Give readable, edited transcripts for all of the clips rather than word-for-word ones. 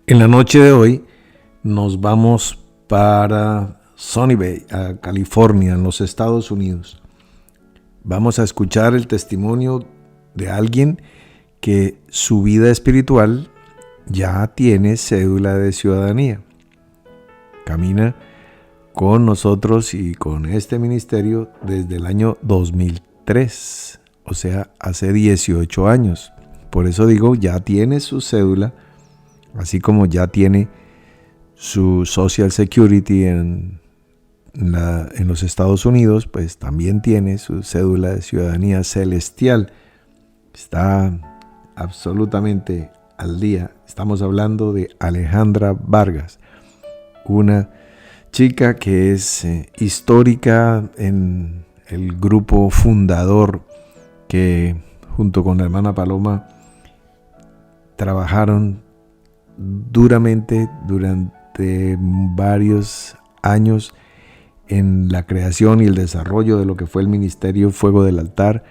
En la noche de hoy nos vamos para Sunnyvale, a California, en los Estados Unidos. Vamos a escuchar el testimonio de alguien que su vida espiritual ya tiene cédula de ciudadanía. Camina con nosotros y con este ministerio desde el año 2003, o sea, hace 18 años. Por eso digo, ya tiene su cédula, así como ya tiene su Social Security en los Estados Unidos, pues también tiene su cédula de ciudadanía celestial. Está absolutamente al día. Estamos hablando de Alejandra Vargas, una chica que es histórica en el grupo fundador que junto con la hermana Paloma trabajaron duramente durante varios años en la creación y el desarrollo de lo que fue el ministerio Fuego del Altar,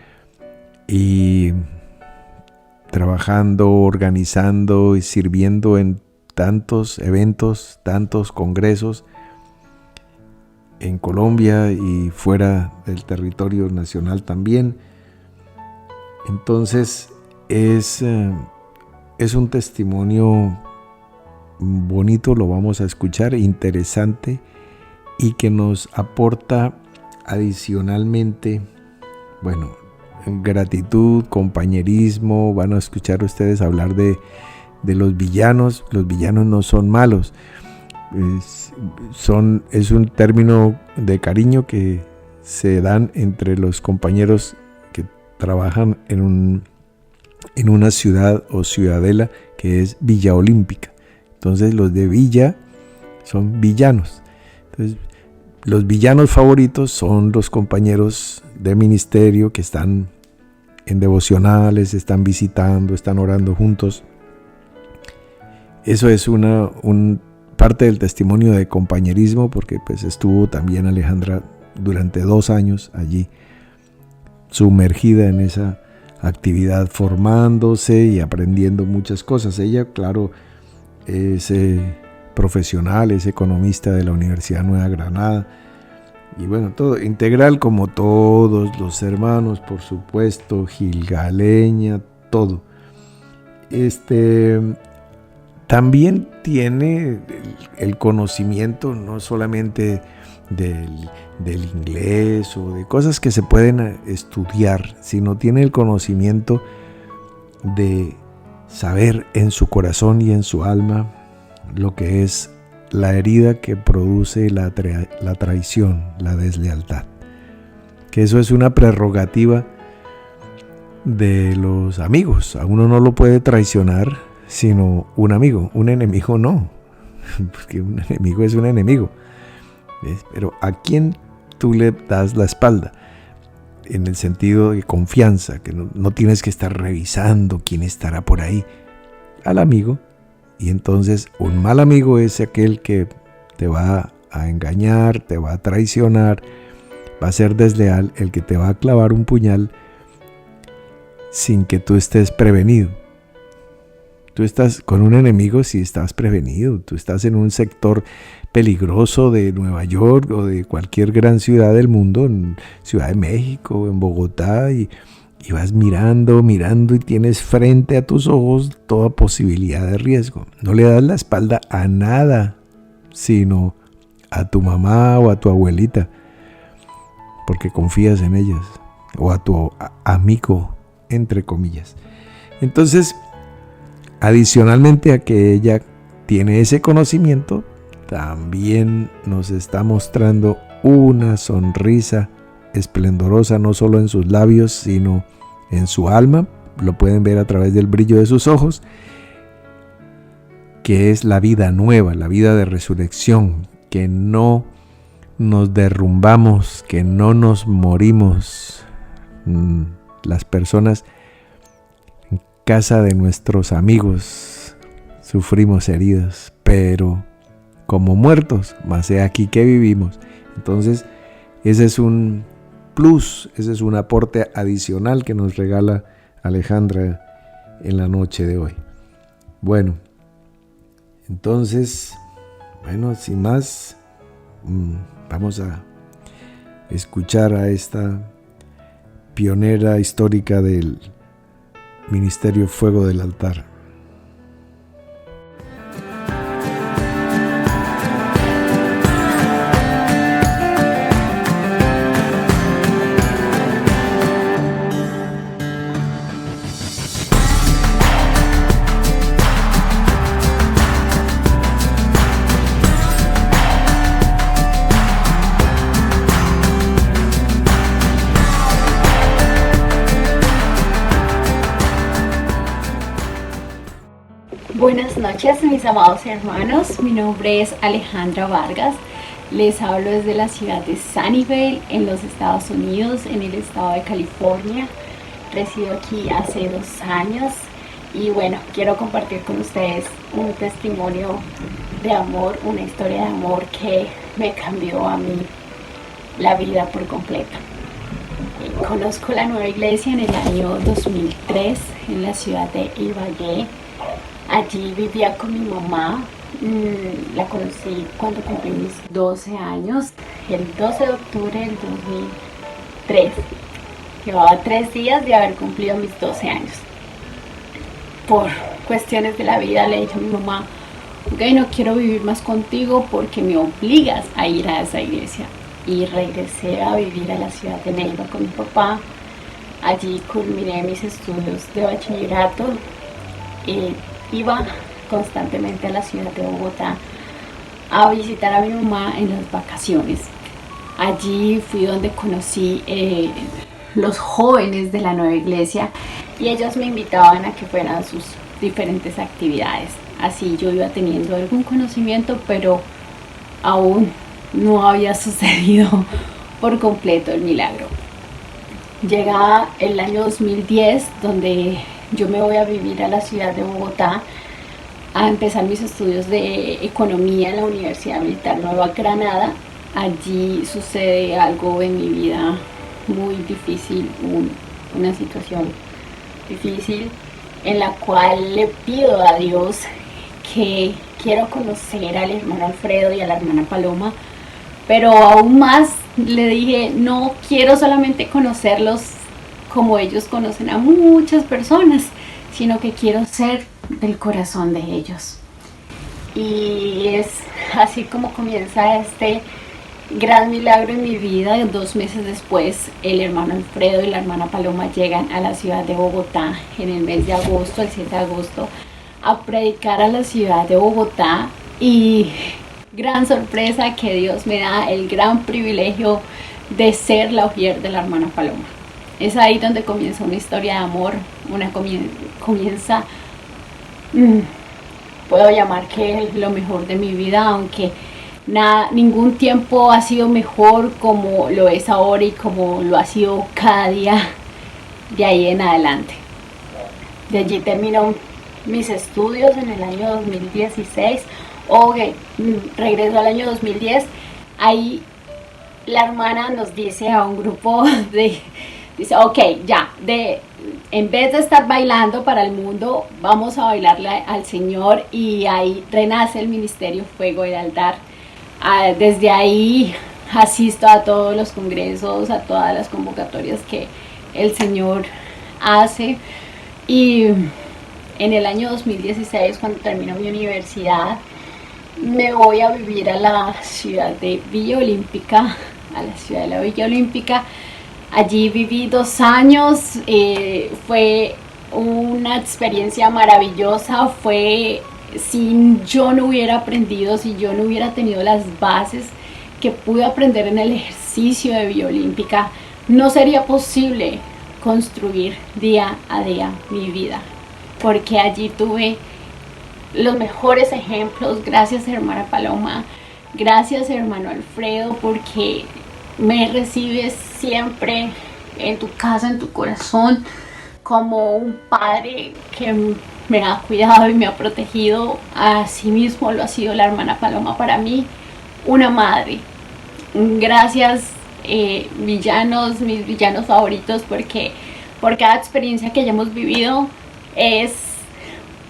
y trabajando, organizando y sirviendo en tantos eventos, tantos congresos en Colombia y fuera del territorio nacional también. Entonces es un testimonio bonito, lo vamos a escuchar, interesante, y que nos aporta adicionalmente, gratitud, compañerismo. Van a escuchar ustedes hablar de los villanos. Los villanos no son malos, es un término de cariño que se dan entre los compañeros que trabajan en una ciudad o ciudadela que es Villa Olímpica. Entonces los de Villa son villanos. Entonces los villanos favoritos son los compañeros de ministerio que están en devocionales, están visitando, están orando juntos. Eso es una parte del testimonio de compañerismo, porque pues estuvo también Alejandra durante 2 años allí sumergida en esa actividad, formándose y aprendiendo muchas cosas. Ella, claro, es profesional, es economista de la Universidad Nueva Granada, y todo integral como todos los hermanos, por supuesto, gilgaleña, todo. También tiene el conocimiento no solamente del inglés o de cosas que se pueden estudiar, sino tiene el conocimiento de saber en su corazón y en su alma lo que es la herida que produce la traición, la deslealtad. Que eso es una prerrogativa de los amigos. A uno no lo puede traicionar sino un amigo, un enemigo no, porque un enemigo es un enemigo. ¿Ves? Pero ¿a quién tú le das la espalda? En el sentido de confianza, que no tienes que estar revisando quién estará por ahí. Al amigo. Y entonces un mal amigo es aquel que te va a engañar, te va a traicionar, va a ser desleal, el que te va a clavar un puñal sin que tú estés prevenido. Tú estás con un enemigo si estás prevenido. Tú estás en un sector peligroso de Nueva York o de cualquier gran ciudad del mundo, en Ciudad de México, en Bogotá, y vas mirando y tienes frente a tus ojos toda posibilidad de riesgo. No le das la espalda a nada, sino a tu mamá o a tu abuelita, porque confías en ellas, o a tu amigo, entre comillas. Entonces, adicionalmente a que ella tiene ese conocimiento, también nos está mostrando una sonrisa esplendorosa, no solo en sus labios, sino en su alma. Lo pueden ver a través del brillo de sus ojos, que es la vida nueva, la vida de resurrección, que no nos derrumbamos, que no nos morimos. Las personas en casa de nuestros amigos sufrimos heridas, pero como muertos, mas he aquí que vivimos. Entonces, ese es un plus, ese es un aporte adicional que nos regala Alejandra en la noche de hoy. Bueno, Entonces, bueno, sin más, vamos a escuchar a esta pionera histórica del Ministerio Fuego del Altar. Buenas noches, mis amados hermanos. Mi nombre es Alejandra Vargas. Les hablo desde la ciudad de Sunnyvale, en los Estados Unidos, en el estado de California. Resido aquí hace 2 años y bueno, quiero compartir con ustedes un testimonio de amor, una historia de amor que me cambió a mí la vida por completo. Conozco la nueva iglesia en el año 2003 en la ciudad de Ibagué. Allí vivía con mi mamá, la conocí cuando cumplí mis 12 años, el 12 de octubre del 2003. Llevaba 3 días de haber cumplido mis 12 años. Por cuestiones de la vida le dije a mi mamá, ok, no quiero vivir más contigo porque me obligas a ir a esa iglesia. Y regresé a vivir a la ciudad de Neiva con mi papá. Allí culminé mis estudios de bachillerato. Iba constantemente a la ciudad de Bogotá a visitar a mi mamá en las vacaciones. Allí fui donde conocí los jóvenes de la nueva iglesia y ellos me invitaban a que fueran a sus diferentes actividades. Así yo iba teniendo algún conocimiento, pero aún no había sucedido por completo el milagro. Llega el año 2010, donde yo me voy a vivir a la ciudad de Bogotá a empezar mis estudios de economía en la Universidad Militar Nueva Granada. Allí sucede algo en mi vida muy difícil, una situación difícil en la cual le pido a Dios que quiero conocer al hermano Alfredo y a la hermana Paloma, pero aún más le dije, no quiero solamente conocerlos como ellos conocen a muchas personas, sino que quiero ser del corazón de ellos. Y es así como comienza este gran milagro en mi vida. 2 meses después, el hermano Alfredo y la hermana Paloma llegan a la ciudad de Bogotá en el mes de agosto, el 7 de agosto, a predicar a la ciudad de Bogotá. Y gran sorpresa que Dios me da el gran privilegio de ser la ujier de la hermana Paloma. Es ahí donde comienza una historia de amor, puedo llamar que es lo mejor de mi vida, aunque ningún tiempo ha sido mejor como lo es ahora y como lo ha sido cada día de ahí en adelante. De allí terminó mis estudios en el año 2016, regreso al año 2010, ahí la hermana nos dice a un grupo dice, ok, ya, en vez de estar bailando para el mundo, vamos a bailarle al Señor, y ahí renace el Ministerio Fuego del Altar. Desde ahí asisto a todos los congresos, a todas las convocatorias que el Señor hace. Y en el año 2016, cuando termino mi universidad, me voy a vivir a la ciudad de Villa Olímpica, a la ciudad de la Villa Olímpica. Allí viví 2 años, fue una experiencia maravillosa. Si yo no hubiera aprendido, si yo no hubiera tenido las bases que pude aprender en el ejercicio de Villa Olímpica, no sería posible construir día a día mi vida, porque allí tuve los mejores ejemplos. Gracias, hermana Paloma, gracias, hermano Alfredo, porque me recibes siempre en tu casa, en tu corazón, como un padre que me ha cuidado y me ha protegido. Así mismo lo ha sido la hermana Paloma para mí, una madre. Gracias, mis villanos favoritos, porque por cada experiencia que hayamos vivido es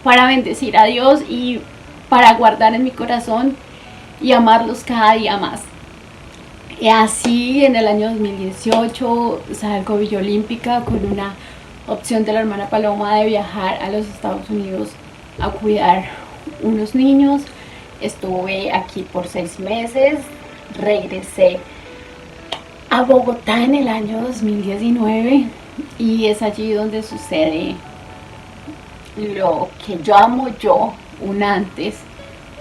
para bendecir a Dios y para guardar en mi corazón y amarlos cada día más. Y así en el año 2018 salgo Villa Olímpica con una opción de la hermana Paloma de viajar a los Estados Unidos a cuidar unos niños. Estuve aquí por 6 meses, regresé a Bogotá en el año 2019 y es allí donde sucede lo que yo amo yo, un antes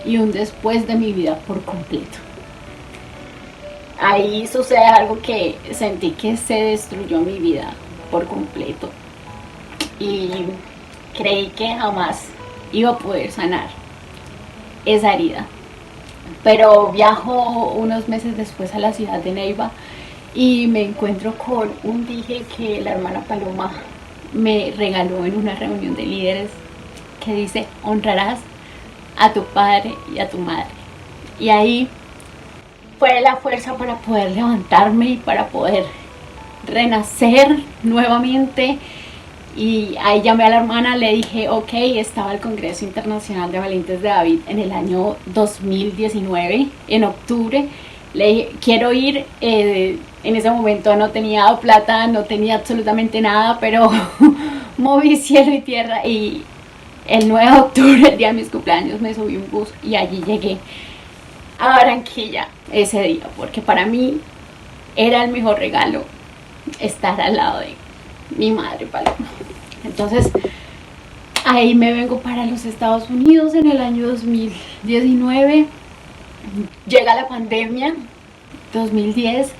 y un después de mi vida por completo. Ahí sucede algo que sentí que se destruyó mi vida por completo y creí que jamás iba a poder sanar esa herida. Pero viajo unos meses después a la ciudad de Neiva y me encuentro con un dije que la hermana Paloma me regaló en una reunión de líderes que dice: honrarás a tu padre y a tu madre. Y ahí fue la fuerza para poder levantarme y para poder renacer nuevamente. Y ahí llamé a la hermana, le dije, ok, estaba el Congreso Internacional de Valientes de David en el año 2019, en octubre. Le dije, quiero ir. En ese momento no tenía plata, no tenía absolutamente nada, pero moví cielo y tierra y el 9 de octubre, el día de mis cumpleaños, me subí un bus y allí llegué a Barranquilla ese día, porque para mí era el mejor regalo estar al lado de mi madre Paloma. Entonces ahí me vengo para los Estados Unidos en el año 2019. Llega la pandemia, 2010,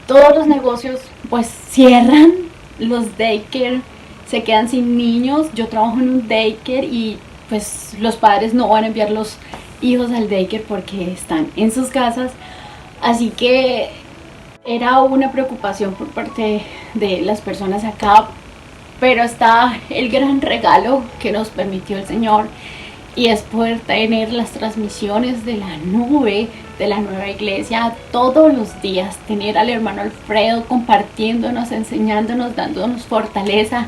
todos los negocios pues cierran, los daycare se quedan sin niños. Yo trabajo en un daycare y pues los padres no van a enviar los hijos al daycare porque están en sus casas, así que era una preocupación por parte de las personas acá, pero está el gran regalo que nos permitió el Señor y es poder tener las transmisiones de la nube de la nueva iglesia todos los días, tener al hermano Alfredo compartiéndonos, enseñándonos, dándonos fortaleza,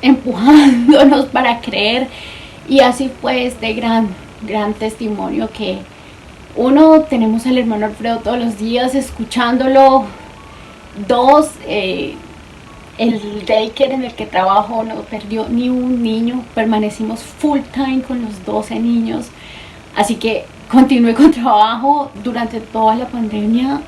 empujándonos para creer. Y así fue este gran testimonio que uno, tenemos al hermano Alfredo todos los días escuchándolo. Dos, el daycare en el que trabajo no perdió ni un niño, permanecimos full time con los 12 niños, así que continué con trabajo durante toda la pandemia.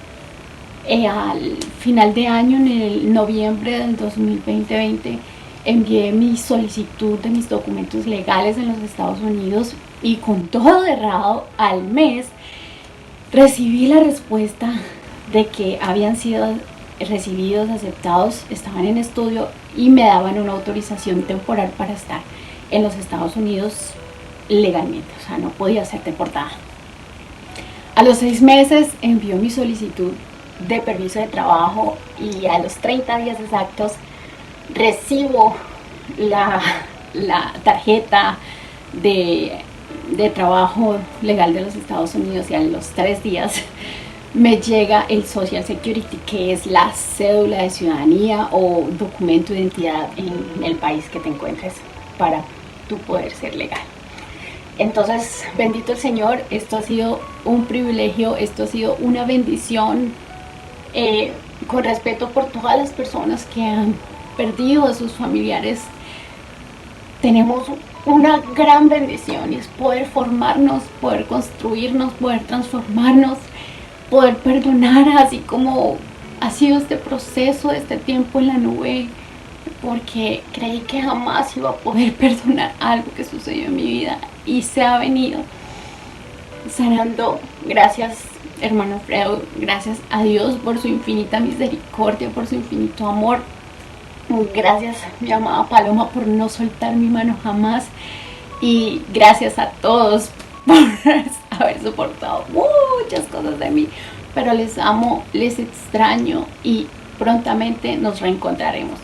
Al final de año, en el noviembre del 2020, envié mi solicitud de mis documentos legales en los Estados Unidos y con todo cerrado al mes recibí la respuesta de que habían sido recibidos, aceptados, estaban en estudio y me daban una autorización temporal para estar en los Estados Unidos legalmente, o sea, no podía ser deportada. A los 6 meses envió mi solicitud de permiso de trabajo y a los 30 días exactos recibo la tarjeta de trabajo legal de los Estados Unidos y a los 3 días me llega el Social Security, que es la cédula de ciudadanía o documento de identidad en el país que te encuentres para tú poder ser legal. Entonces, bendito el Señor, esto ha sido un privilegio, esto ha sido una bendición, con respeto por todas las personas que han perdido a sus familiares. Tenemos una gran bendición y es poder formarnos, poder construirnos, poder transformarnos, poder perdonar, así como ha sido este proceso, este tiempo en la nube, porque creí que jamás iba a poder perdonar algo que sucedió en mi vida y se ha venido sanando. Gracias, hermano Alfredo, gracias a Dios por su infinita misericordia, por su infinito amor. Gracias, mi amada Paloma, por no soltar mi mano jamás. Y gracias a todos por haber soportado muchas cosas de mí. Pero les amo, les extraño y prontamente nos reencontraremos.